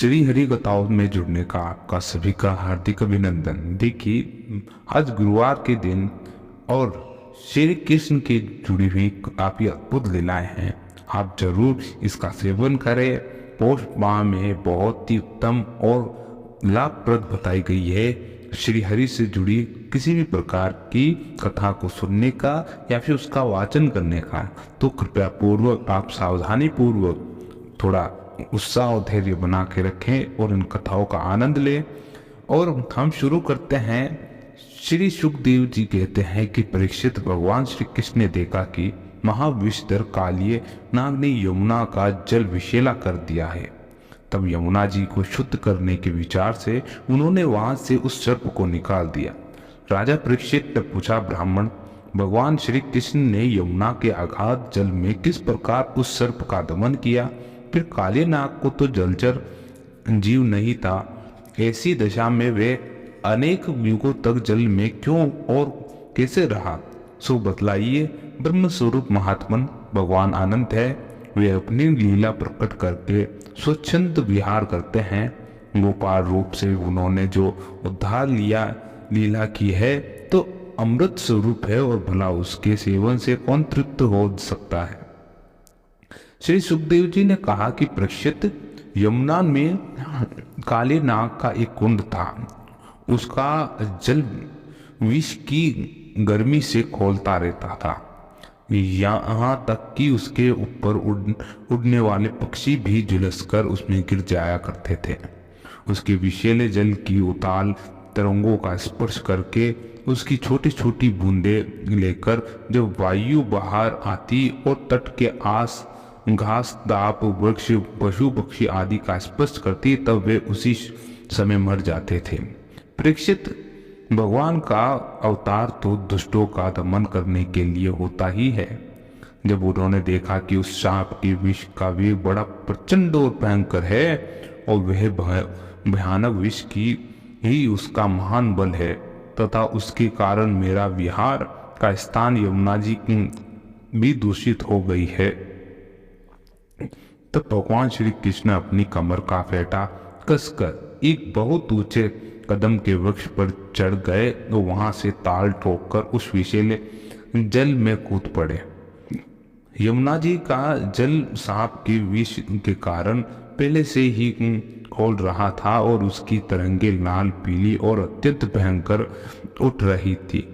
श्री हरि कथाओं में जुड़ने का आपका सभी का हार्दिक अभिनंदन। देखिए, आज गुरुवार के दिन और श्री कृष्ण की जुड़ी हुई काफी अद्भुत लीलाएं हैं। आप जरूर इसका सेवन करें। पौष माह में बहुत ही उत्तम और लाभप्रद बताई गई है श्री हरि से जुड़ी किसी भी प्रकार की कथा को सुनने का या फिर उसका वाचन करने का। तो कृपया पूर्वक आप सावधानी पूर्वक थोड़ा उत्साह और धैर्य बना के रखें और इन कथाओं का आनंद लें। और हम शुरू करते हैं। श्री सुखदेव जी कहते हैं कि परीक्षित, भगवान श्री कृष्ण ने देखा कि महाविषधर कालिय नाग ने यमुना का जल विषैला कर दिया है। तब यमुना जी को शुद्ध करने के विचार से उन्होंने वहां से उस सर्प को निकाल दिया। राजा परीक्षित ने पूछा, ब्राह्मण, भगवान श्री कृष्ण ने यमुना के अगाध जल में किस प्रकार उस सर्प का दमन किया? फिर काले नाग को तो जलचर जीव नहीं था, ऐसी दशा में वे अनेक युगों तक जल में क्यों और कैसे रहा? सो बतलाइए। ब्रह्म स्वरूप महात्मन भगवान अनंत है। वे अपनी लीला प्रकट करके स्वच्छंद विहार करते हैं। गोपाल रूप से उन्होंने जो उद्धार लीला की है तो अमृत स्वरूप है, और भला उसके सेवन से कौन तृप्त हो सकता है? श्री सुखदेव जी ने कहा कि परीक्षित, यमुना में काले नाग का एक कुंड था। उसका जल विष की गर्मी से खौलता रहता था, यहाँ तक कि उसके ऊपर उड़ने वाले पक्षी भी झुलसकर उसमें गिर जाया करते थे। उसके विषैले जल की उताल तरंगों का स्पर्श करके उसकी छोटी छोटी बूंदें लेकर जब वायु बाहर आती और तट के आस घास, दाप, वृक्ष, पशु पक्षी आदि का स्पर्श करती, तब वे उसी समय मर जाते थे। परीक्षित, भगवान का अवतार तो दुष्टों का दमन करने के लिए होता ही है। जब उन्होंने देखा कि उस सांप के विष का वेग बड़ा प्रचंड और भयंकर है और वह भयानक विष की ही उसका महान बल है तथा उसके कारण मेरा विहार का स्थान यमुना जी भी दूषित हो गई है, तब भगवान श्री कृष्ण अपनी कमर का फेंटा कसकर एक बहुत ऊंचे कदम के वृक्ष पर चढ़ गए तो वहां से ताल ठोककर उस विषैले जल में कूद पड़े। यमुना जी का जल सांप के विष के कारण पहले से ही खोल रहा था और उसकी तरंगे लाल, पीली और अत्यंत भयंकर उठ रही थी।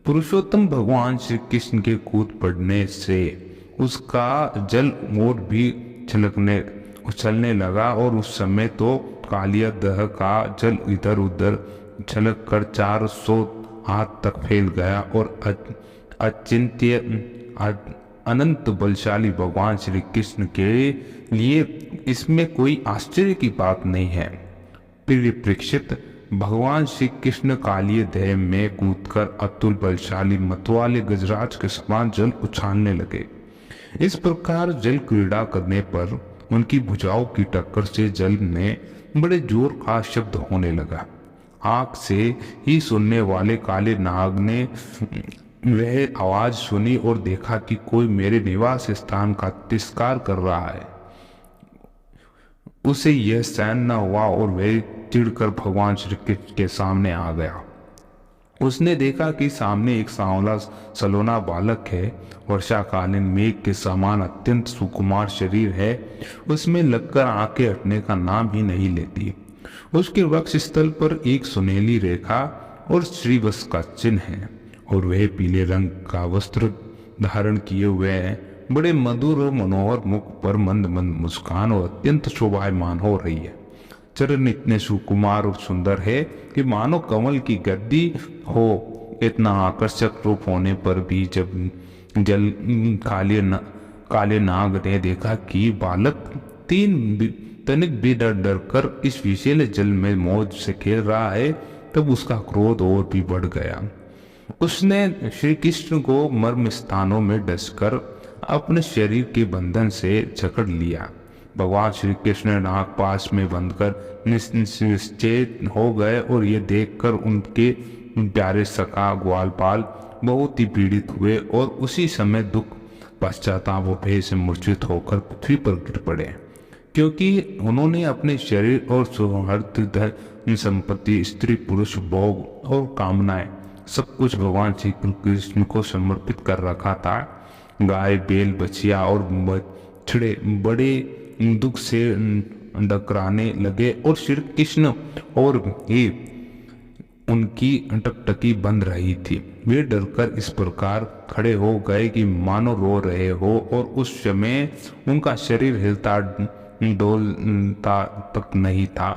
पुरुषोत्तम भगवान श्री कृष्ण के कूद पड़ने से उसका जल और भी उछलने लगा और उस समय तो कालिया दह का जल इधर उधर छलक कर 400 हाथ तक फैल गया और अचिंत्य अनंत बलशाली भगवान श्री कृष्ण के लिए इसमें कोई आश्चर्य की बात नहीं है। प्रिय परीक्षित, भगवान श्री कृष्ण कालिय देह में कूदकर अतुल बलशाली मतवाले गजराज के समान जल उछालने लगे। इस प्रकार जल क्रीड़ा करने पर उनकी भुजाओं की टक्कर से जल में बड़े जोर का शब्द होने लगा। आंख से ही सुनने वाले काले नाग ने वह आवाज सुनी और देखा कि कोई मेरे निवास स्थान का तिरस्कार कर रहा है। उसे यह सहन न हुआ और वह चिढ़कर भगवान श्री कृष्ण के सामने आ गया। उसने देखा कि सामने एक सांवला सलोना बालक है। वर्षाकालीन मेघ के समान अत्यंत सुकुमार शरीर है। उसमें लगकर आंखें हटने का नाम ही नहीं लेती। उसके वक्ष स्थल पर एक सुनहली रेखा और श्रीवत्स का चिन्ह है और वह पीले रंग का वस्त्र धारण किए हुए है। बड़े मधुर और मनोहर मुख पर मंद मंद मुस्कान और अत्यंत शोभायमान हो रही है। चरण इतने सुकुमार और सुंदर है कि मानो कमल की गद्दी हो। इतना आकर्षक रूप होने पर भी जब काले नाग ने देखा कि बालक 3 तनिक भी डर कर इस विषैले जल में मौज से खेल रहा है, तब उसका क्रोध और भी बढ़ गया। उसने श्री कृष्ण को मर्म स्थानों में डसकर अपने शरीर के बंधन से जकड़ लिया। भगवान श्री कृष्ण नाग पास में बंधकर निश्चेत हो गए और ये देखकर उनके प्यारे सखा ग्वालपाल बहुत ही पीड़ित हुए और उसी समय दुख पश्चाताप व भय से मूर्छित होकर पृथ्वी पर गिर पड़े। क्योंकि उन्होंने अपने शरीर और सौहार्द, धन संपत्ति, स्त्री पुरुष, भोग और कामनाएं सब कुछ भगवान श्री कृष्ण को समर्पित कर रखा था। गाय, बैल, बछिया और बछड़े बड़े दुख से डकराने लगे और श्री कृष्ण और भी उनकी टकटकी बंद रही थी। वे डरकर इस प्रकार खड़े हो गए कि मानो रो रहे हो, और उस समय उनका शरीर हिलता डोलता तक नहीं था।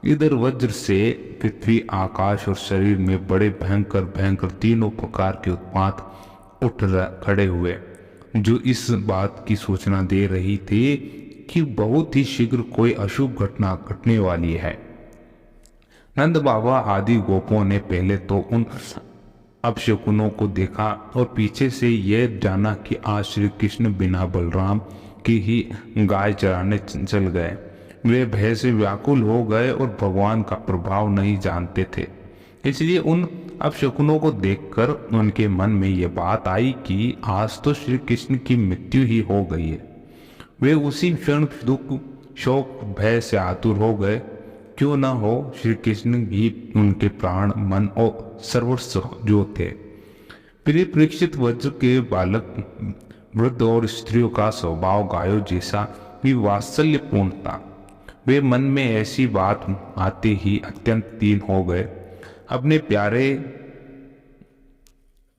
इधर वज्र से पृथ्वी, आकाश और शरीर में बड़े भयंकर भयंकर तीनों प्रकार के उत्पात उठ खड़े हुए, जो इस बात की सूचना दे रही थी कि बहुत ही शीघ्र कोई अशुभ घटना घटने वाली है। नंद बाबा आदि गोपों ने पहले तो उन अपशकुनों को देखा और पीछे से यह जाना कि आज श्री कृष्ण बिना बलराम की ही गाय चराने चल गए। वे भय से व्याकुल हो गए और भगवान का प्रभाव नहीं जानते थे, इसलिए उन अपशकुनों को देखकर उनके मन में यह बात आई कि आज तो श्री कृष्ण की मृत्यु ही हो गई है। वे उसी क्षण दुख, शोक, भय से आतुर हो गए। क्यों न हो श्री कृष्ण भी उनके प्राण, मन और सर्वस्व जो थे। प्रिय परीक्षित, वज्र के बालक, वृद्ध और स्त्रियों का स्वभाव गायों जैसा भी वात्सल्यपूर्ण था। वे मन में ऐसी बात आते ही अत्यंत दीन हो गए, अपने प्यारे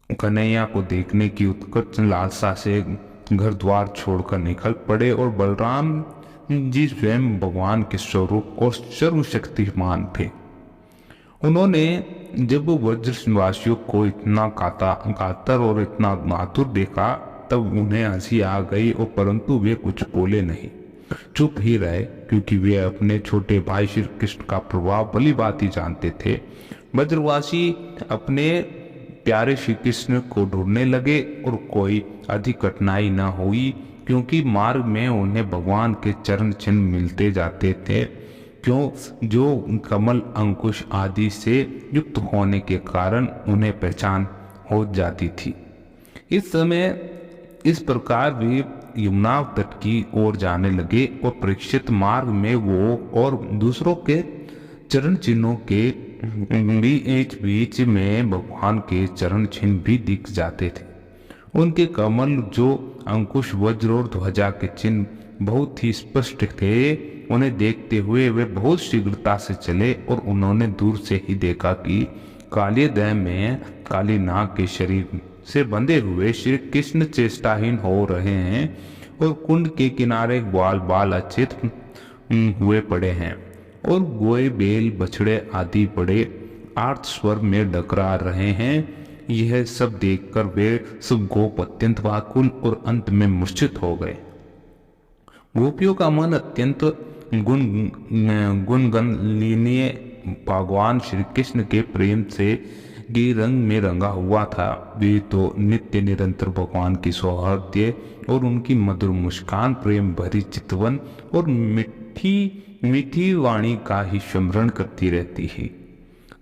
कन्हैया को देखने की उत्कट लालसा से घर द्वार छोड़कर निकल पड़े, और बलराम जी स्वयं भगवान के स्वरूप और सर्वशक्तिमान थे। उन्होंने जब व्रजवासियों को इतना कातर और इतना आतुर देखा, तब उन्हें हंसी आ गई, और परंतु वे कुछ बोले नहीं, चुप ही रहे, क्योंकि वे अपने छोटे भाई श्री कृष्ण का प्रभाव भली भांति जानते थे। ब्रजवासी अपने प्यारे श्री कृष्ण को ढूंढने लगे और कोई अधिक कठिनाई न हुई, क्योंकि मार्ग में उन्हें भगवान के चरण चिन्ह मिलते जाते थे, क्यों जो कमल, अंकुश आदि से युक्त होने के कारण उन्हें पहचान हो जाती थी। इस समय इस प्रकार वे यमुना तट की ओर जाने लगे, और परीक्षित मार्ग में वो और दूसरों के चरण चिन्हों के बीच बीच में भगवान के चरण चिन्ह भी दिख जाते थे। उनके कमल, जो अंकुश, वज्र और ध्वजा के चिन्ह बहुत ही स्पष्ट थे, उन्हें देखते हुए वे बहुत शीघ्रता से चले, और उन्होंने दूर से ही देखा कि काले देह में काली नाग के शरीर से बंधे हुए श्री कृष्ण चेष्टाहीन हो रहे हैं, और कुंड के किनारे ग्वाल बाल अचित हुए पड़े हैं, और गोए, बैल, बछड़े आदि बड़े आर्त स्वर में डकरा रहे हैं। यह सब देखकर वे सब गोप अत्यंत व्याकुल और अंत में मूर्छित हो गए। गोपियों का मन अत्यंत गुणगणनीय भगवान श्री कृष्ण के प्रेम से के रंग में रंगा हुआ था। वे तो नित्य निरंतर भगवान की सौहार्द्य और उनकी मधुर मुस्कान, प्रेम भरी चितवन और मीठी मीठी वाणी का ही स्मरण करती रहती है।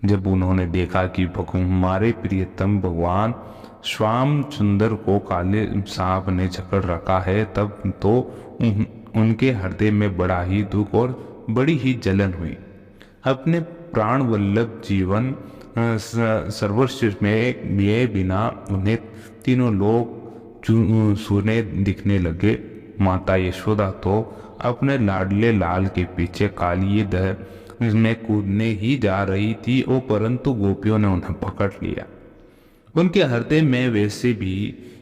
जब उन्होंने देखा कि हमारे प्रियतम भगवान श्याम सुंदर को काले सांप ने जकड़ रखा है, तब तो उनके हृदय में बड़ा ही दुख और बड़ी ही जलन हुई। अपने प्राण वल्लभ जीवन सर्वस्व में लिए बिना उन्हें तीनों लोग सुने दिखने लगे। माता यशोदा तो अपने लाडले लाल के पीछे काली दह में कूदने ही जा रही थी, और परंतु गोपियों ने उन्हें पकड़ लिया। उनके हृदय में वैसे भी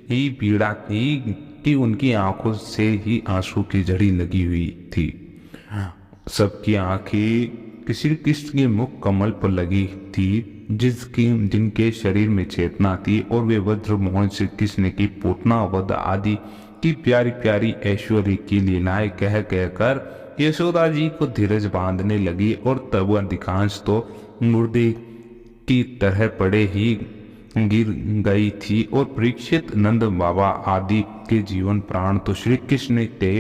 ही पीड़ा थी कि उनकी आंखों से ही आंसू की झड़ी लगी हुई थी। सबकी आंखें श्री कृष्ण के मुख कमल पर लगी थी, जिनके शरीर में चेतना थी, और वे वज्र मोहन श्री कृष्ण की पूतना वध आदि की प्यारी प्यारी ऐश्वर्य की लीलाएं कह कहकर यशोदा जी को धीरज बांधने लगी, और तब अधिकांश तो मुर्दे की तरह पड़े ही गिर गई थी, और परीक्षित, नंद बाबा आदि के जीवन प्राण तो श्री कृष्ण थे।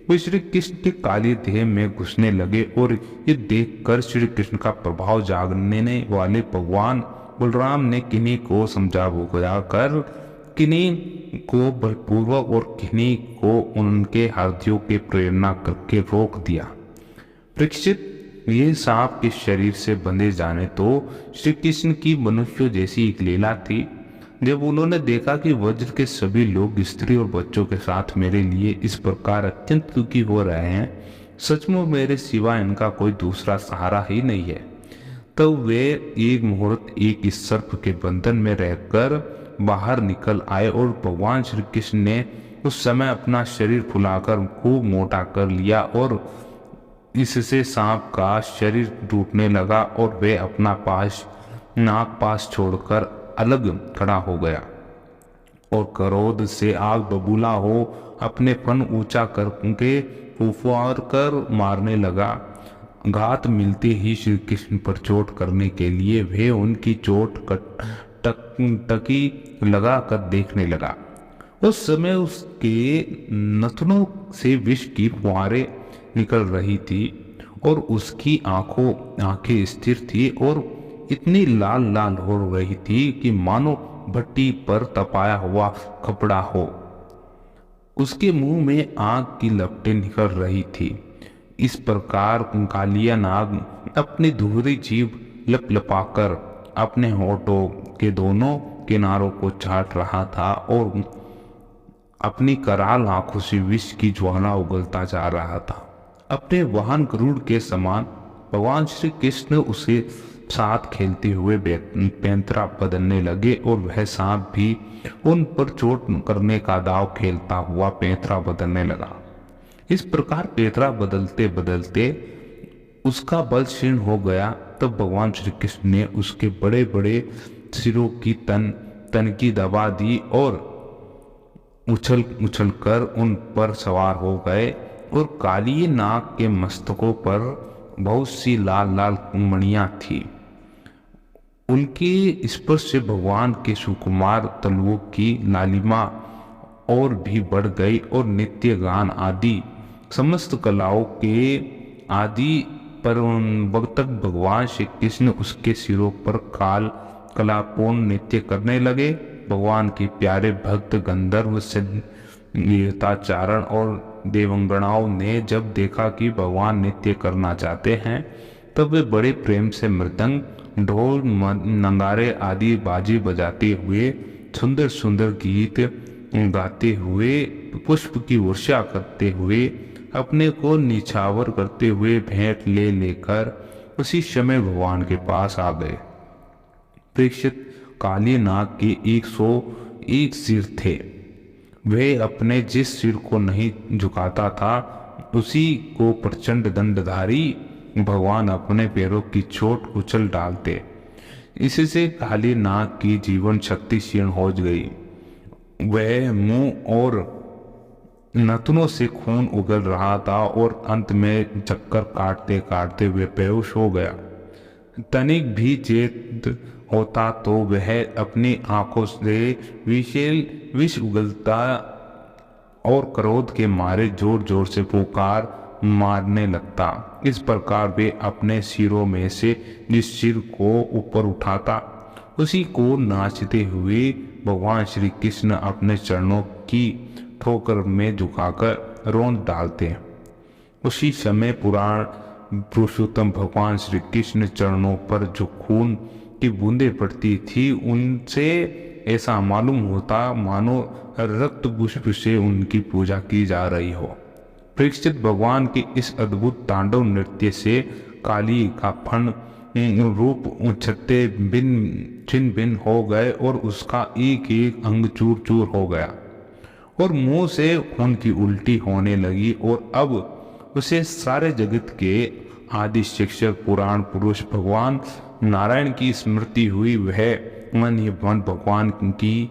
वे श्री कृष्ण के काली देह में घुसने लगे, और ये देखकर श्री कृष्ण का प्रभाव जागने वाले भगवान बलराम ने किन्हीं को समझा बुझा कर किन्हीं को बलपूर्वक और किन्हीं को उनके हाथियों के प्रेरणा करके रोक दिया। परीक्षित, ये सांप के शरीर से बंधे जाने तो श्री कृष्ण की मनुष्यों जैसी एक लीला थी। जब उन्होंने देखा कि वज्र के सभी लोग स्त्री और बच्चों के साथ मेरे लिए इस प्रकार अत्यंत दुखी हो रहे हैं, सचमुच मेरे सिवा इनका कोई दूसरा सहारा ही नहीं है, तो वे एक मुहूर्त एक इस सर्प के बंधन में रहकर बाहर निकल आए और भगवान श्री कृष्ण ने उस समय अपना शरीर फुलाकर खूब मोटा कर लिया और इससे सांप का शरीर टूटने लगा और वे अपना नाक पास छोड़कर अलग खड़ा हो गया और क्रोध से आग बबूला हो अपने फन ऊंचा करके फुफकार कर मारने लगा। घात मिलते ही श्री कृष्ण पर चोट करने के लिए वे उनकी चोट टकी लगा कर देखने लगा। उस समय उसके नथनों से विष की फुहारें निकल रही थी और उसकी आंखें स्थिर थी और इतनी लाल लाल हो रही थी कि मानो भट्टी पर तपाया हुआ कपड़ा हो। उसके मुंह में आग की लपटें निकल रही थी। इस प्रकार कालिया नाग अपनी धुरी जीभ लपलपाकर अपने होठों के दोनों किनारों को चाट रहा था और अपनी कराल आंखों से विष की ज्वाला उगलता जा रहा था। अपने वाहन गरुड़ के समान भगवान श्री कृष्ण उसे साथ खेलते हुए पैंतरा बदलने लगे और वह सांप भी उन पर चोट करने का दाव खेलता हुआ पैंतरा बदलने लगा। इस प्रकार पैंतरा बदलते बदलते उसका बल क्षीण हो गया। तब भगवान श्री कृष्ण ने उसके बड़े बड़े सिरों की तन की दबा दी और उछल उछल कर उन पर सवार हो गए और काली नाग के मस्तकों पर बहुत सी लाल लाल मणियां थी। उनके स्पर्श से भगवान के सुकुमार तलवों की लालिमा और भी बढ़ गई और नित्य गान आदि समस्त कलाओं के आदि पर वक्त तक भगवान श्री कृष्ण उसके सिरों पर कलापूर्ण नृत्य करने लगे। भगवान के प्यारे भक्त गंधर्व संगीताचारण और देवंगनाओं ने जब देखा कि भगवान नृत्य करना चाहते हैं तब वे बड़े प्रेम से मृदंग, ढोल, नगारे आदि बाजी बजाते हुए सुंदर सुंदर गीत गाते हुए पुष्प की वर्षा करते हुए अपने को निछावर करते हुए भेंट ले लेकर उसी समय भगवान के पास आ गए। परीक्षित, काली नाग के 101 सिर थे। वे अपने जिस सिर को नहीं झुकाता था उसी को प्रचंड दंडधारी भगवान अपने पैरों की चोट उछल डालते। इससे काली नाग की जीवन शक्ति क्षीण हो गई। वह मुंह और नथनों से खून उगल रहा था और अंत में चक्कर काटते काटते वे बेहोश हो गया। तनिक भी चेत होता तो वह अपनी आंखों से विष उगलता और क्रोध के मारे जोर जोर से पुकार मारने लगता। इस प्रकार वे अपने सिरों में से जिस सिर को ऊपर उठाता उसी को नाचते हुए भगवान श्री कृष्ण अपने चरणों की ठोकर में झुकाकर रौंद डालते। उसी समय पुराण पुरुषोत्तम भगवान श्री कृष्ण चरणों पर जो खून की बूंदें पड़ती थी उनसे ऐसा मालूम होता मानो रक्त पुष्प से उनकी पूजा की जा रही हो। परीक्षित, भगवान के इस अद्भुत तांडव नृत्य से काली का फन रूप छत्ते छिन्न भिन्न हो गए और उसका एक एक अंग चूर चूर हो गया और मुंह से खून की उल्टी होने लगी और अब उसे सारे जगत के आदि शिक्षक पुराण पुरुष भगवान नारायण की स्मृति हुई। वह मन भगवान की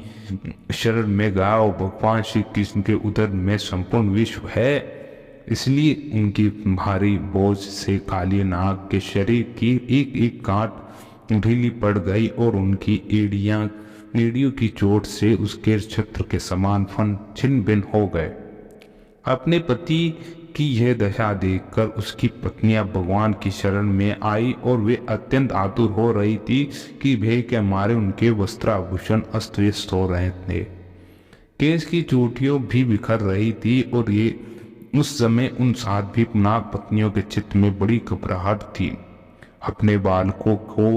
शरण में गया और भगवान श्री कृष्ण के उदर में संपूर्ण विश्व है, इसलिए उनकी भारी बोझ से काली नाग के शरीर की एक एक गांठ ढीली पड़ गई और उनकी एड़ियों की चोट से उसके छत्र के समान फन छिन्न भिन्न हो गए। अपने पति की यह दशा देखकर उसकी पत्नियां भगवान की शरण में आई और वे अत्यंत आतुर हो रही थी कि भय के मारे उनके वस्त्राभूषण अस्त व्यस्त हो रहे थे। केश की चोटियों भी बिखर रही थी और ये उस समय उन साध्वी नाग पत्नियों के चित्त में बड़ी घबराहट थी। अपने बालकों को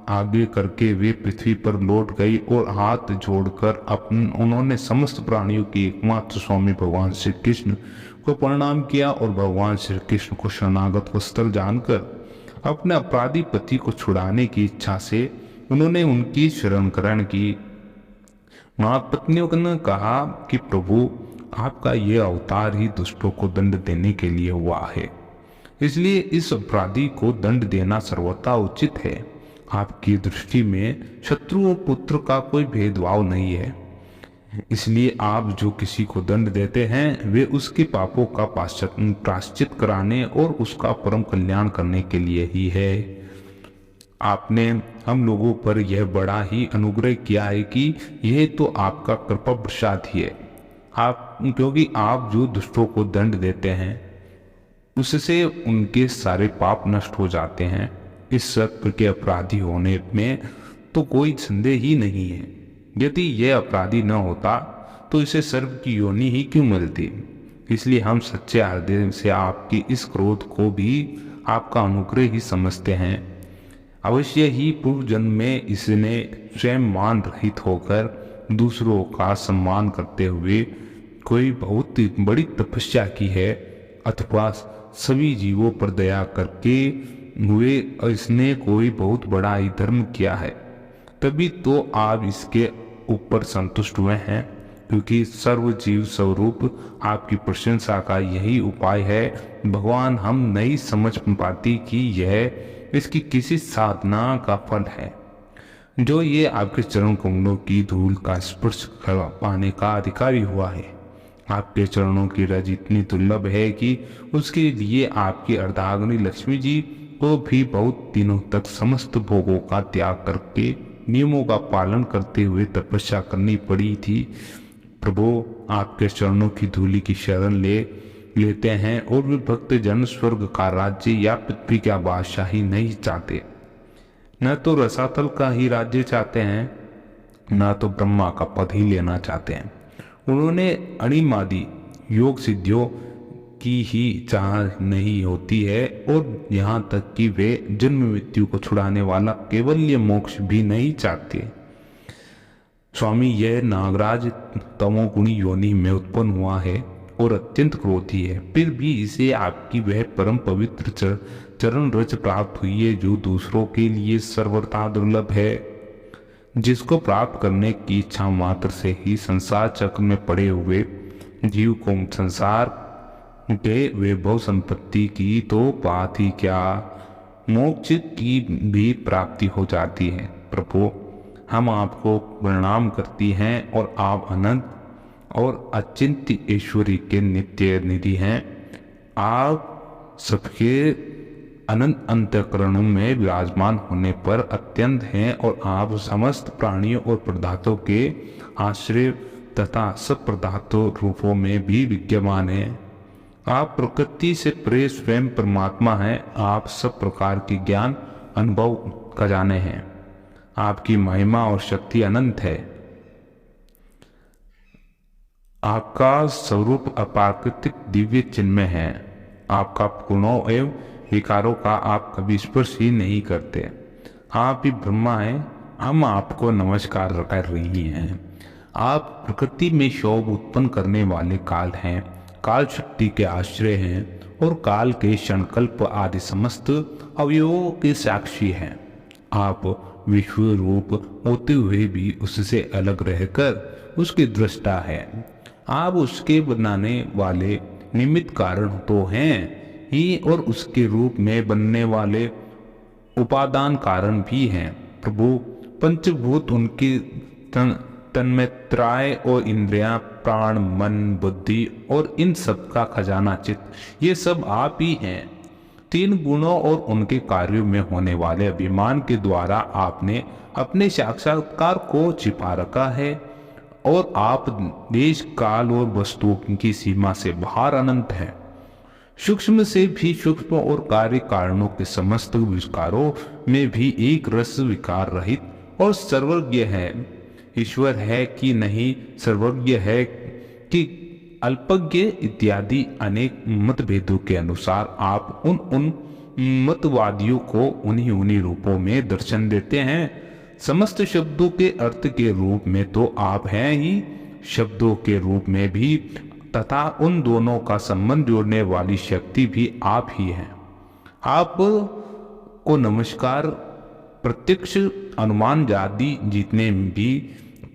आगे करके वे पृथ्वी पर लौट गई और हाथ जोड़कर उन्होंने समस्त प्राणियों के एकमात्र स्वामी भगवान श्री कृष्ण को प्रणाम किया और भगवान श्री कृष्ण को शरणागत वस्त्र जानकर अपने अपराधी पति को छुड़ाने की इच्छा से उन्होंने उनकी शरण ग्रहण की। नाग पत्नियों ने कहा कि प्रभु, आपका यह अवतार ही दुष्टों को दंड देने के लिए हुआ है, इसलिए इस अपराधी को दंड देना सर्वथा उचित है। आपकी दृष्टि में शत्रु और पुत्र का कोई भेदभाव नहीं है, इसलिए आप जो किसी को दंड देते हैं वे उसके पापों का प्रायश्चित कराने और उसका परम कल्याण करने के लिए ही है। आपने हम लोगों पर यह बड़ा ही अनुग्रह किया है कि यह तो आपका कृपा प्रसाद ही है। क्योंकि आप जो दुष्टों को दंड देते हैं उससे उनके सारे पाप नष्ट हो जाते हैं। इस सत्य के अपराधी होने में तो कोई संदेह ही नहीं है। यदि यह अपराधी न होता तो इसे सर्प की योनि ही क्यों मिलती। इसलिए हम सच्चे हृदय से आपकी इस क्रोध को भी आपका अनुग्रह ही समझते हैं। अवश्य ही पूर्व जन्म में इसने स्वयं मान रहित होकर दूसरों का सम्मान करते हुए कोई बहुत बड़ी तपस्या की है, अथवा सभी जीवों पर दया करके हुए इसने कोई बहुत बड़ा ही धर्म किया है। तभी तो आप इसके ऊपर संतुष्ट हुए हैं, क्योंकि सर्व जीव स्वरूप आपकी प्रशंसा का यही उपाय है। भगवान, हम नहीं समझ पाती कि यह इसकी किसी साधना का फल है जो ये आपके चरण कमलों की धूल का स्पर्श पाने का अधिकारी हुआ है। आपके चरणों की रज इतनी दुर्लभ है कि उसके लिए आपकी अर्धांगिनी लक्ष्मी जी को भी बहुत दिनों तक समस्त भोगों का त्याग करके नियमों का पालन करते हुए तपस्या करनी पड़ी थी। प्रभु, आपके चरणों की धूलि की शरण लेते हैं और वे भक्त जन स्वर्ग का राज्य या पृथ्वी का बादशाही नहीं चाहते, न तो रसातल का ही राज्य चाहते हैं, न तो ब्रह्मा का पद ही लेना चाहते हैं। उन्होंने अणिमादि योग सिद्धियों की ही चाह नहीं होती है और यहाँ तक कि वे जन्म मृत्यु को छुड़ाने वाला केवल मोक्ष भी नहीं चाहते। स्वामी, यह नागराज तमोगुणी योनि में उत्पन्न हुआ है और अत्यंत क्रोधी है, फिर भी इसे आपकी वह परम पवित्र चरण रज प्राप्त हुई है जो दूसरों के लिए सर्वथा दुर्लभ है, जिसको प्राप्त करने की इच्छा मात्र से ही संसार चक्र में पड़े हुए जीव को संसार के वैभव संपत्ति की तो बात ही क्या, मोक्ष की भी प्राप्ति हो जाती है। प्रभु, हम आपको प्रणाम करती हैं और आप अनंत और अचिंत्य ईश्वरी के नित्य निधि हैं। आप सबके अनंत अंतःकरण में विराजमान होने पर अत्यंत हैं और आप समस्त प्राणियों और पदार्थों के आश्रय तथा सब पदार्थों रूपों में भी विद्यमान हैं। आप प्रकृति से परे स्वयं परमात्मा हैं। आप सब प्रकार के ज्ञान अनुभव खजाने हैं। आपकी महिमा और शक्ति अनंत है। आपका स्वरूप अप्राकृतिक दिव्य चिन्मय है। आपका गुणों एवं विकारों का आप कभी स्पर्श ही नहीं करते। आप ही ब्रह्मा हैं। हम आपको नमस्कार कर रही हैं। आप प्रकृति में शोभ उत्पन्न करने वाले काल हैं, काल शक्ति के आश्रय हैं और काल के क्षणकल्प आदि समस्त अवयवों के साक्षी हैं। आप विश्व रूप होते हुए भी उससे अलग रहकर उसकी दृष्टा है। आप उसके बनाने वाले निमित्त कारण तो हैं ही और उसके रूप में बनने वाले उपादान कारण भी हैं। प्रभु, पंचभूत उनकी तन्मात्राएं और इंद्रियां, प्राण, मन, बुद्धि और इन सब का खजाना चित्त, ये सब आप ही हैं। तीन गुणों और उनके कार्यों में होने वाले अभिमान के द्वारा आपने अपने साक्षात्कार को छिपा रखा है और आप देश, काल और वस्तुओं की सीमा से बाहर अनंत हैं। सूक्ष्म से भी सूक्ष्म और कार्य कारणों के समस्त विकारों में भी एक रस विकार रहित और सर्वज्ञ है। ईश्वर है कि नहीं, सर्वज्ञ है कि अल्पज्ञ इत्यादि अनेक मतभेदों के अनुसार आप उन मतवादियों को उन्हीं रूपों में दर्शन देते हैं। समस्त शब्दों के अर्थ के रूप में तो आप हैं ही, शब्दों के रूप में भी, तथा उन दोनों का संबंध जोड़ने वाली शक्ति भी आप ही हैं। आप को नमस्कार। प्रत्यक्ष अनुमान आदि जितने भी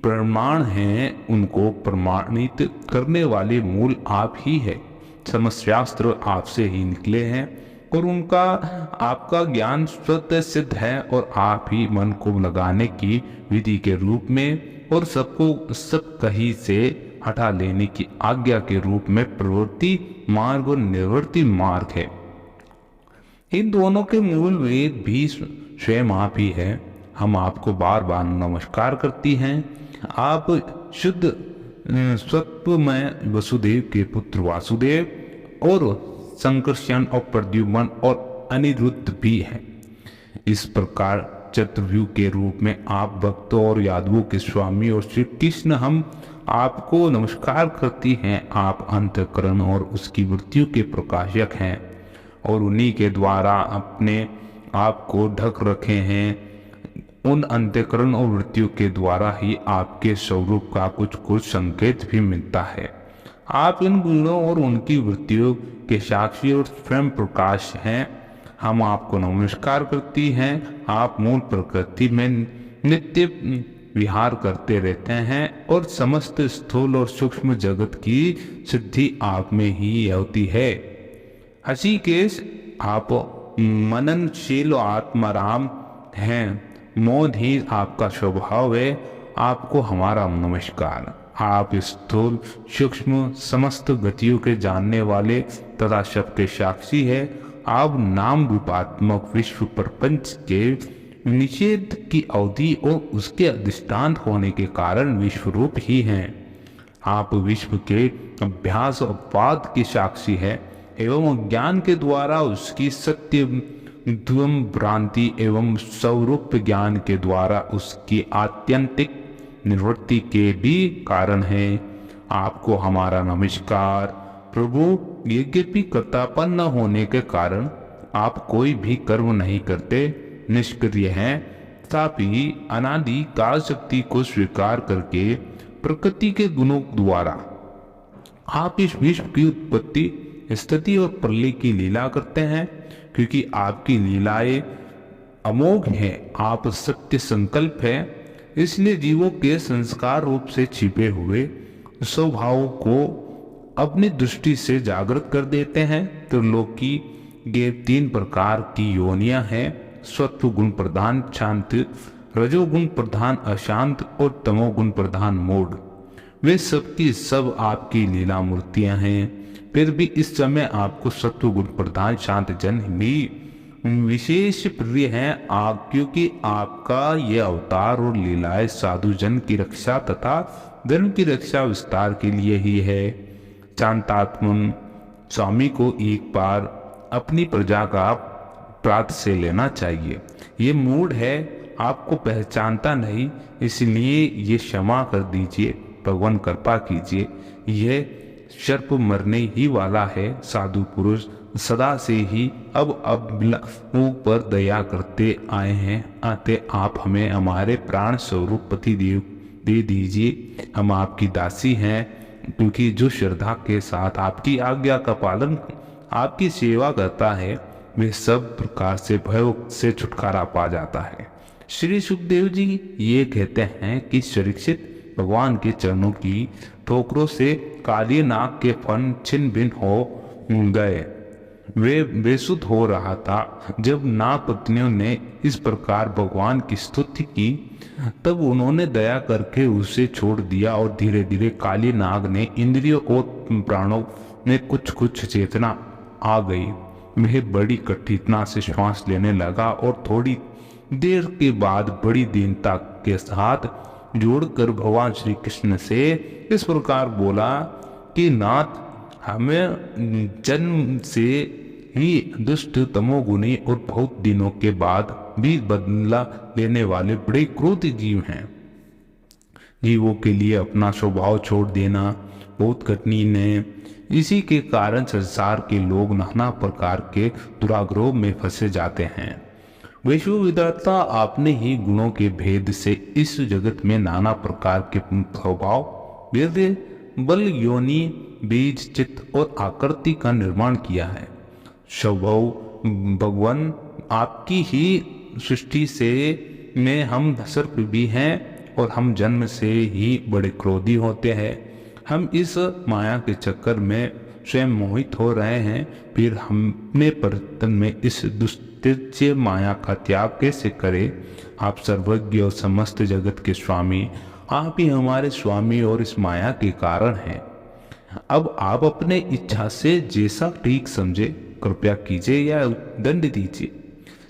प्रमाण हैं उनको प्रमाणित करने वाले मूल आप ही है। समस्त शास्त्र आपसे ही निकले हैं और उनका आपका ज्ञान स्वतः सिद्ध है, और आप ही मन को लगाने की विधि के रूप में और सबको सब कहीं से हटा लेने की आज्ञा के रूप में प्रवृत्ति मार्ग और निवृत्ति मार्ग है। इन दोनों के मूल वेद भी स्वयं आप ही है। हम आपको बार बार नमस्कार करती हैं। आप शुद्ध सत्वमय वसुदेव के पुत्र वासुदेव और संकर्षण और प्रद्युम्न और अनिरुद्ध भी हैं। इस प्रकार चतुर्व्यूह के रूप में आप भक्तों और यादवों के स्वामी और श्री कृष्ण हम आपको नमस्कार करती हैं। आप अंतःकरण और उसकी वृत्तियों के प्रकाशक हैं और उन्हीं के द्वारा अपने आप को ढक रखे हैं। उन अंतःकरण और वृत्तियों के द्वारा ही आपके स्वरूप का कुछ कुछ संकेत भी मिलता है। आप इन गुणों और उनकी वृत्तियों के साक्षी और स्वयं प्रकाश हैं। हम आपको नमस्कार करती हैं। आप मूल प्रकृति में नित्य विहार करते रहते हैं और समस्त स्थूल और सूक्ष्म जगत की सिद्धि आप में ही होती है। हसीकेश, आप मननशील आत्माराम हैं। मौन ही आपका स्वभाव है। आपको हमारा नमस्कार। आप स्थूल सूक्ष्म समस्त गतियों के जानने वाले तथा सबके साक्षी है। आप नाम रूपात्मक विश्व प्रपंच के निषेध की अवधि और उसके अधिष्ठान होने के कारण विश्व रूप ही हैं। आप विश्व के अभ्यास और वाद के साक्षी है एवं ज्ञान के द्वारा उसकी सत्य ध्वम भ्रांति एवं स्वरूप ज्ञान के द्वारा उसकी आत्यंतिक निवृत्ति के भी कारण है। आपको हमारा नमस्कार। प्रभु, यद्यपि कर्तापन न होने के कारण आप कोई भी कर्म नहीं करते, निष्क्रिय हैं, तथापि अनादि काल शक्ति को स्वीकार करके प्रकृति के गुणों द्वारा आप इस विश्व की उत्पत्ति, स्थिति और प्रलय की लीला करते हैं। क्योंकि आपकी लीलाएं अमोघ हैं, आप सत्य संकल्प है, इसलिए जीवों के संस्कार रूप से छिपे हुए स्वभावों को अपनी दृष्टि से जागृत कर देते हैं। त्रिलोकी ये 3 प्रकार की योनियां हैं: सत्व गुण प्रधान शांत, रजोगुण प्रधान अशांत और तमोगुण प्रधान मूढ़। वे सब की सब आपकी लीला मूर्तियां हैं। फिर भी इस समय आपको सत्व गुण प्रधान शांत जन भी विशेष प्रिय हैं, क्योंकि आपका ये अवतार और लीलाएं साधु जन की रक्षा तथा धर्म की रक्षा विस्तार के लिए ही है। शांतात्मन स्वामी को एक बार अपनी प्रजा का प्रात से लेना चाहिए। ये मूड है, आपको पहचानता नहीं, इसलिए ये क्षमा कर दीजिए, भगवान कृपा कीजिए। यह सर्प मरने ही वाला है। साधु पुरुष सदा से ही अब पर दया करते आए हैं। आते आप हमें हमारे प्राण स्वरूप पति देव दे दीजिए। हम आपकी दासी हैं, क्योंकि जो श्रद्धा के साथ आपकी आज्ञा का पालन, आपकी सेवा करता है, वे सब प्रकार से भय से छुटकारा पा जाता है। श्री सुखदेव जी ये कहते हैं कि परीक्षित भगवान के चरणों की ठोकरों से काली नाग के फन छिन्न भिन्न हो गए। वे बेसुध हो रहा था। जब नाग पत्नियों ने इस प्रकार भगवान की स्तुति की, तब उन्होंने दया करके उसे छोड़ दिया और धीरे धीरे काली नाग ने इंद्रियों और प्राणों में कुछ कुछ चेतना आ गई। वह बड़ी कठिनता से श्वास लेने लगा और थोड़ी देर के बाद बड़ी दीनता के साथ जोड़कर भगवान श्री कृष्ण से इस प्रकार बोला कि नाथ, हमें जन्म से ही दुष्ट तमोगुणी और बहुत दिनों के बाद भी बदला लेने वाले बड़े क्रोधी जीव हैं। जीवों के लिए अपना स्वभाव छोड़ देना बहुत कठिन है। इसी के कारण संसार के लोग नाना प्रकार के दुराग्रह में फंसे जाते हैं। विश्वविदाता आपने ही गुणों के भेद से इस जगत में नाना प्रकार के स्वभाव, वीर्य, बल, योनि, बीज, चित्त और आकृति का निर्माण किया है। स्वभाव भगवान आपकी ही सृष्टि से में हम सर्प भी हैं और हम जन्म से ही बड़े क्रोधी होते हैं। हम इस माया के चक्कर में स्वयं मोहित हो रहे हैं, फिर हमने परिवर्तन में इस दुष्टस्य माया का त्याग कैसे करें? आप सर्वज्ञ और समस्त जगत के स्वामी, आप ही हमारे स्वामी और इस माया के कारण हैं। अब आप अपने इच्छा से जैसा ठीक समझे कृपया कीजिए या दंड दीजिए।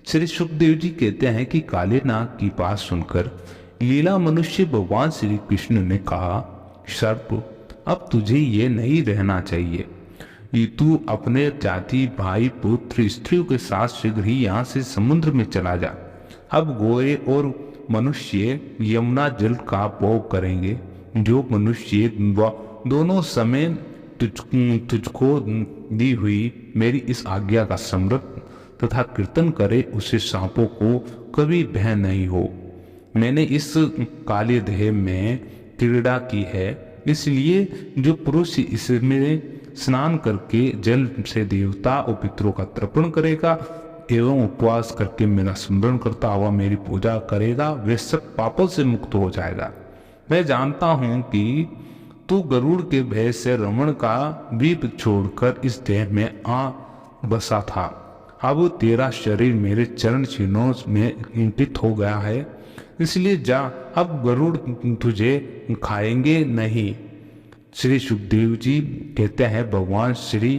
श्री सुखदेव जी कहते हैं कि काले नाग की बात सुनकर लीला मनुष्य भगवान श्री कृष्ण ने कहा, सर्प अब तुझे ये नहीं रहना चाहिए। ये तू अपने जाति, भाई, पुत्र, स्त्रियों के साथ शीघ्र ही यहाँ से समुद्र में चला जा। अब गोए और मनुष्य यमुना जल का भोग करेंगे। जो मनुष्य दोनों समय तुझको दी हुई मेरी इस आज्ञा का स्मरण तथा कीर्तन करे, उसे सांपों को कभी भय नहीं हो। मैंने इस काले देह में क्रीड़ा की है, इसलिए जो पुरुष इसमें स्नान करके जल से देवता और पितरों का तर्पण करेगा एवं उपवास करके मेरा स्मरण करता हुआ मेरी पूजा करेगा, वे सब पापों से मुक्त हो जाएगा। मैं जानता हूँ कि तू गरुड़ के भय से रमण का द्वीप छोड़कर इस देह में आ बसा था। अब तेरा शरीर मेरे चरण चिन्हों में इंकित हो गया है, इसलिए जा, अब गरुड़ तुझे खाएंगे नहीं। श्री सुखदेव जी कहते हैं, भगवान श्री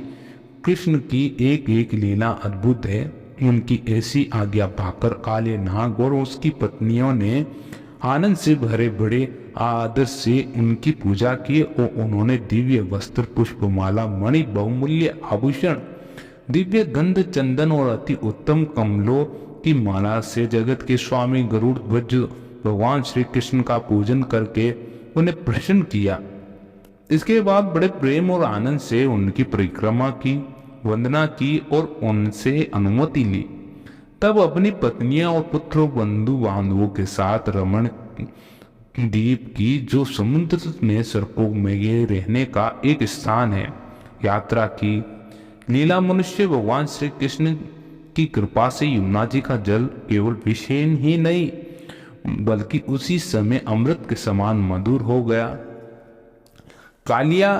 कृष्ण की एक एक लीला अद्भुत है। उनकी ऐसी आज्ञा पाकर काले नाग और उसकी पत्नियों ने आनंद से भरे बड़े आदर से उनकी पूजा की और उन्होंने दिव्य वस्त्र, पुष्पमाला, मणि, बहुमूल्य आभूषण, दिव्य गंध, चंदन और अति उत्तम कमलों की माला से जगत के स्वामी गरुड़ ध्वज भगवान श्री कृष्ण का पूजन करके उन्हें प्रसन्न किया। इसके बाद बड़े प्रेम और आनंद से उनकी परिक्रमा की, वंदना की और उनसे अनुमति ली। तब अपनी पत्नियां और पुत्र, बंधु बांधवों के साथ रमण द्वीप की, जो समुद्र में सर्पों में रहने का एक स्थान है, यात्रा की। लीला मनुष्य भगवान श्री कृष्ण की कृपा से यमुना जी का जल केवल विषेण ही नहीं बल्कि उसी समय अमृत के समान मधुर हो गया। कालिया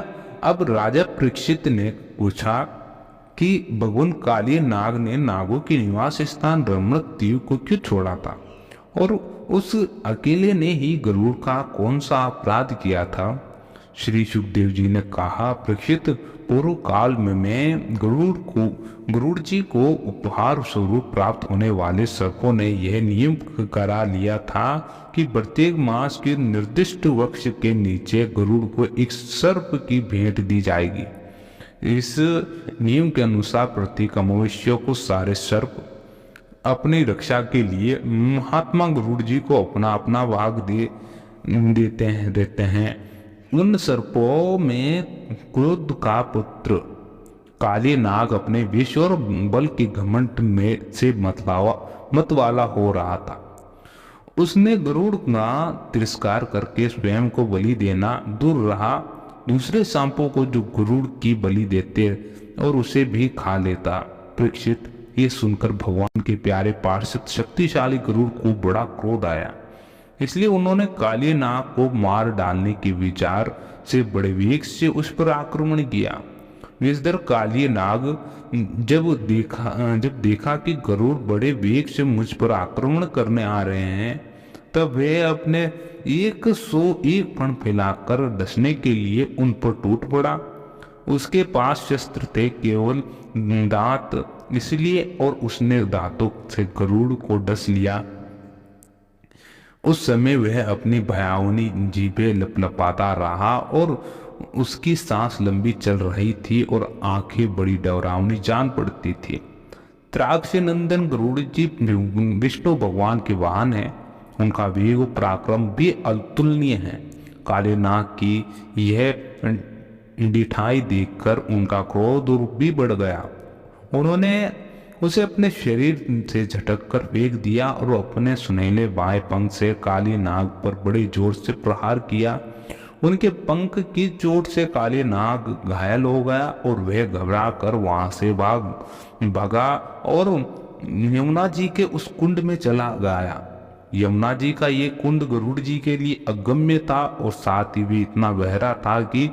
अब राजा परीक्षित ने पूछा कि भगवान काली नाग ने नागों के निवास स्थान रमण द्वीप को क्यों छोड़ा था और उस अकेले ने ही गरुड़ का कौन सा अपराध किया था? श्री सुखदेव जी ने कहा, परीक्षित, पूर्व काल में मैं गरुड़ जी को उपहार स्वरूप प्राप्त होने वाले सर्पों ने यह नियम करा लिया था कि प्रत्येक मास के निर्दिष्ट वृक्ष के नीचे गरुड़ को एक सर्प की भेंट दी जाएगी। इस नियम के अनुसार प्रत्येक अमावस्या को सारे सर्प अपनी रक्षा के लिए महात्मा गरुड़ जी को अपना अपना भाग देते हैं। उन सर्पों में क्रोध का पुत्र काले नाग अपने विष और बल के घमंड में से मतवाला हो रहा था। उसने गरुड़ का तिरस्कार करके स्वयं को बलि देना दूर रहा, दूसरे सांपों को जो गरुड़ की बलि देते और उसे भी खा लेता। परीक्षित, ये सुनकर भगवान के प्यारे पार्षद शक्तिशाली गरुड़ को बड़ा क्रोध आया, इसलिए उन्होंने काले नाग को मार डालने के विचार से बड़े वेग से उस पर आक्रमण किया। विषधर काली नाग जब देखा कि गरुड़ बड़े वेग से मुझ पर आक्रमण करने आ रहे हैं, तब वे अपने 101 फण फैलाकर डसने के लिए उन पर टूट पड़ा। उसके पास शस्त्र थे केवल दांत, इसलिए और उसने दांतों से गरुड़ को डस लिया। उस समय वह अपनी भयावनी जीभें लपलपाता रहा और उसकी सांस लंबी चल रही थी और आंखें बड़ी डरावनी जान पड़ती थी। त्राक्ष नंदन गरुड़ जी विष्णु भगवान के वाहन हैं, उनका वेग और पराक्रम भी अतुलनीय है। काले नाग की यह ढिठाई देखकर उनका क्रोध भी बढ़ गया। उन्होंने उसे अपने शरीर से झटक कर फेंक दिया और अपने सुनहले बाएं पंख से काली नाग पर बड़े जोर से प्रहार किया। उनके पंख की चोट से काली नाग घायल हो गया और वह घबरा कर वहां से भागा और यमुना जी के उस कुंड में चला गया। यमुना जी का ये कुंड गरुड़ जी के लिए अगम्य था और साथ ही भी इतना गहरा था कि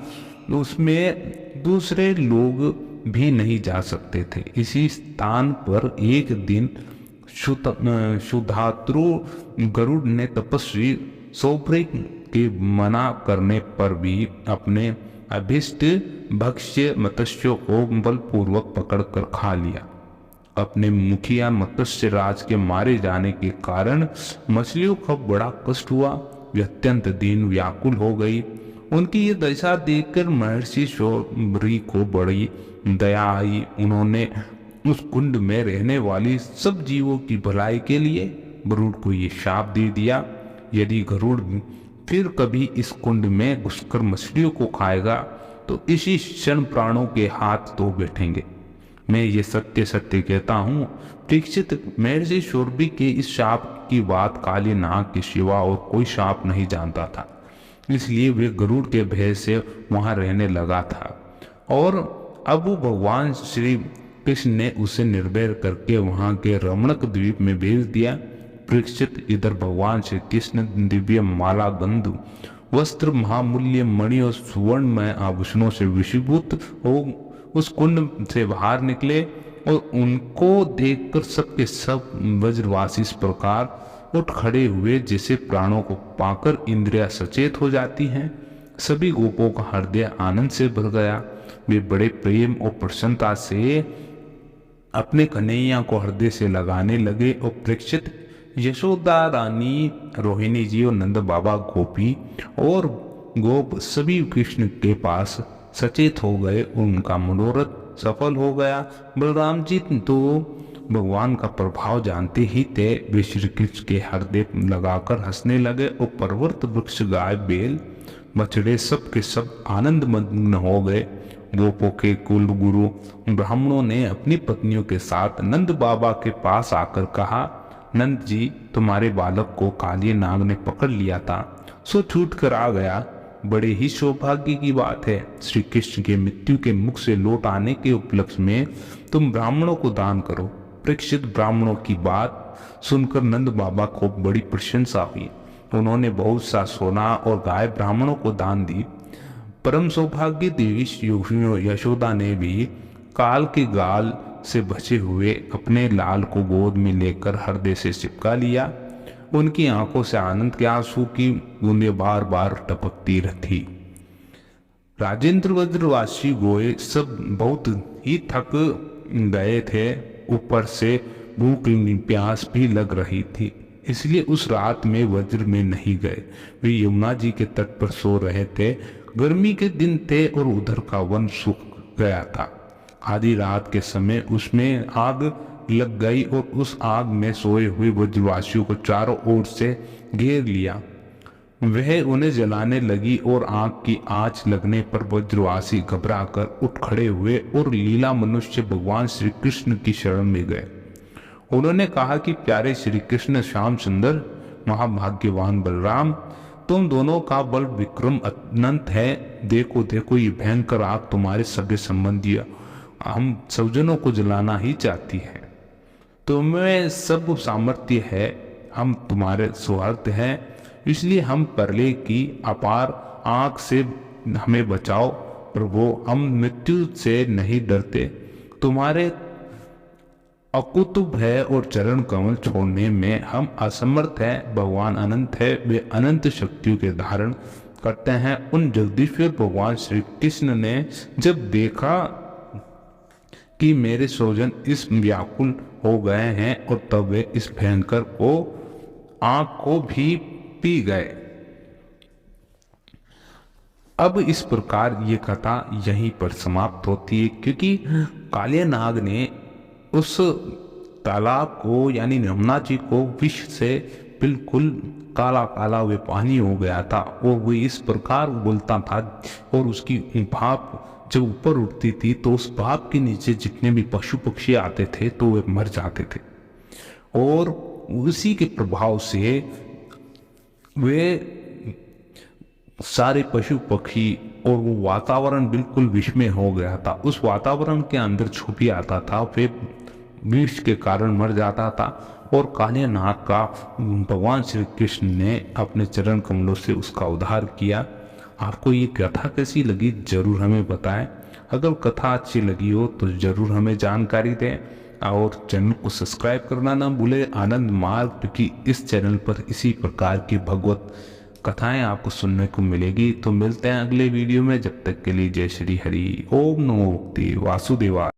उसमें दूसरे लोग भी नहीं जा सकते थे। इसी स्थान पर एक दिन शुद्धात्रु गरुड़ ने तपस्वी सौभ्री के मना करने पर भी अपने अभिष्ट भक्ष्य मत्स्य को बलपूर्वक पकड़कर खा लिया। अपने मुखिया मत्स्य राज के मारे जाने के कारण मछलियों को बड़ा कष्ट हुआ। वे अत्यंत दीन व्याकुल हो गई। उनकी ये दशा देखकर महर्षि सौभ्री को बड़ी दया आई। उन्होंने उस कुंड में रहने वाली सब जीवों की भलाई के लिए गरुड़ को ये शाप दे दिया, यदि गरुड़ फिर कभी इस कुंड में घुसकर मछलियों को खाएगा तो इसी क्षण प्राणों के हाथ धो बैठेंगे। मैं ये सत्य सत्य कहता हूँ। परीक्षित, महर्षि सौभ्री के इस शाप की बात काली नाग के सिवा और कोई शाप नहीं जानता था, इसलिए वे गरुड़ के भय से वहां रहने लगा था। और अब भगवान श्री कृष्ण ने उसे निर्भय करके वहां के रमणक द्वीप में भेज दिया। परीक्षित, इधर भगवान श्री कृष्ण दिव्य माला, गंध, वस्त्र, महामूल्य मणि और सुवर्णमय आभूषणों से विषीभूत हो उस कुंड से बाहर निकले और उनको देखकर सबके सब ब्रजवासी इस प्रकार उठ खड़े हुए जैसे प्राणों को पाकर इंद्रियां सचेत हो जाती हैं। सभी गोपों का हृदय आनंद से भर गया। वे बड़े प्रेम और प्रसन्नता से अपने कन्हैया को हृदय से लगाने लगे और परीक्षित, यशोदा रानी, रोहिणी जी और नंद बाबा, गोपी और गोप सभी कृष्ण के पास सचेत हो गए। उनका मनोरथ सफल हो गया। बलराम जी तो भगवान का प्रभाव जानते ही थे। वे श्री कृष्ण के हृदय लगाकर हंसने लगे और पर्वत, वृक्ष, गाय, बैल, बछड़े सब के सब आनंद मग्न हो गए। गोपों के कुल गुरु ब्राह्मणों ने अपनी पत्नियों के साथ नंद बाबा के पास आकर कहा, नंद जी, तुम्हारे बालक को काली नाग ने पकड़ लिया था, सो छूट कर आ गया। बड़े ही सौभाग्य की बात है। श्री कृष्ण के मृत्यु के मुख से लौट आने के उपलक्ष्य में तुम ब्राह्मणों को दान करो। परीक्षित, ब्राह्मणों की बात सुनकर नंद बाबा को बड़ी प्रशंसा हुई। उन्होंने बहुत सा सोना और गाय ब्राह्मणों को दान दी। परम सौभाग्य देवी यशोदा ने भी काल के गाल से बचे हुए अपने लाल को गोद में लेकर हृदय से चिपका लिया। उनकी आंखों से आनंद के आंसू की बूंदें बार बार टपकती रहती। राजेंद्र ब्रजवासी गोए सब बहुत ही थक गए थे। ऊपर से भूख प्यास भी लग रही थी, इसलिए उस रात में वज्र में नहीं गए। वे यमुना जी के तट पर सो रहे थे। गर्मी के दिन थे और उधर का वन सूख गया था। आधी रात के समय उसमें आग लग गई और उस आग में सोए हुए ब्रजवासियों को चारों ओर से घेर लिया। वह उन्हें जलाने लगी और आग की आंच लगने पर ब्रजवासी घबरा कर उठ खड़े हुए और लीला मनुष्य भगवान श्री कृष्ण की शरण में गए। उन्होंने कहा कि प्यारे श्री कृष्ण, श्याम सुंदर, महाभाग्यवान बलराम, तुम दोनों का बल विक्रम अनंत है। देखो देखो, ये भयंकर आग तुम्हारे सगे संबंधी हम सज्जनों को जलाना ही चाहती है। तुम्हें सब सामर्थ्य है, हम तुम्हारे सुहृद हैं, इसलिए हम प्रलय की अपार आग से हमें बचाओ। प्रभु, हम मृत्यु से नहीं डरते। तुम्हारे अकुतुब है और चरण कमल छोड़ने में हम असमर्थ हैं। भगवान अनंत है, वे अनंत शक्तियों के धारण करते हैं। उन जगदीश्वर भगवान श्री कृष्ण ने जब देखा कि मेरे स्वजन इस व्याकुल हो गए हैं और तब वे इस भयंकर को आग को भी पी गए। अब इस प्रकार ये कथा यहीं पर समाप्त होती है, क्योंकि काले नाग ने उस तालाब को यानी यमुना जी को विष से बिल्कुल काला काला वे पानी हो गया था और वो इस प्रकार बोलता था और उसकी भाप जब ऊपर उठती थी तो उस भाप के नीचे जितने भी पशु पक्षी आते थे तो वे मर जाते थे। और उसी के प्रभाव से वे सारे पशु पक्षी और वो वातावरण बिल्कुल विस्मय हो गया था। उस वातावरण के अंदर जो भी आता था वे विष के कारण मर जाता था और काले नाग का भगवान श्री कृष्ण ने अपने चरण कमलों से उसका उद्धार किया। आपको ये कथा कैसी लगी जरूर हमें बताएं। अगर कथा अच्छी लगी हो तो जरूर हमें जानकारी दें और चैनल को सब्सक्राइब करना ना भूलें। आनंद मार्ग की इस चैनल पर इसी प्रकार की भगवत कथाएं आपको सुनने को मिलेगी। तो मिलते हैं अगले वीडियो में, जब तक के लिए जय श्री हरि। ओम नमो भगवते वासुदेवाय।